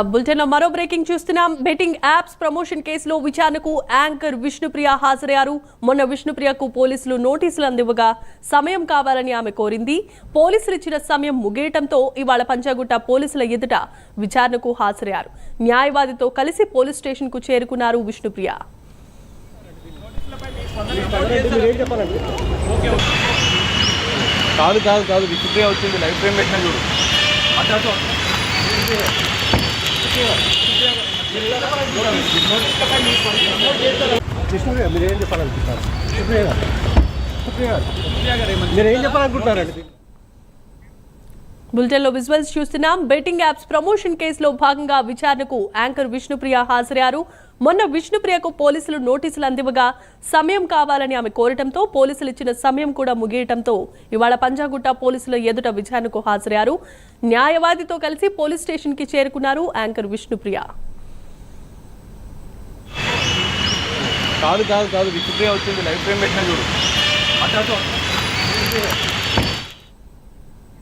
Bulletin లో మరో breaking చూస్తున్నాం. బెట్టింగ్ యాప్స్ ప్రమోషన్ కేసులో విచారణకు యాంకర్ విష్ణుప్రియ హాజరయ్యారు. మొన్న విష్ణుప్రియకు పోలీసులు నోటీసులు అందివ్వగా సమయం కావాలని ఆమె కోరింది. పోలీసులు ఇచ్చిన సమయం ముగియటంతో ఇవాళ పంజాగుట్ట పోలీసుల ఎదుట విచారణకు హాజరయ్యారు. న్యాయవాదితో కలిసి పోలీస్ స్టేషన్ కు చేరుకున్నారు విష్ణుప్రియ. కాదు విష్ణుప్రియ వచ్చింది. లైవ్ ఫ్రేమ్ పెట్టిన చూడు. మీరేం చెప్పాలనుకుంటున్నారు? మీరేం చెప్పాలనుకుంటున్నారండి? బులెటిన్ లో విజువల్స్ చూస్తున్నాం. బెట్టింగ్ యాప్స్ ప్రమోషన్ కేసులో భాగంగా విచారణకు యాంకర్ విష్ణుప్రియ హాజరయ్యారు. మొన్న విష్ణుప్రియకు పోలీసులు నోటీసులు అందివ్వగా సమయం కావాలని ఆమె కోరటంతో పోలీసులు ఇచ్చిన సమయం కూడా ముగియటంతో ఇవాళ పంజాగుట్ట పోలీసుల ఎదుట విచారణకు హాజరయ్యారు. న్యాయవాదితో కలిసి పోలీస్ స్టేషన్ కి చేరుకున్నారు యాంకర్ విష్ణుప్రియ. కాదు విష్ణుప్రియ వచ్చింది. లైవ్ ఫ్రేమ్ పెట్టిన చూడు.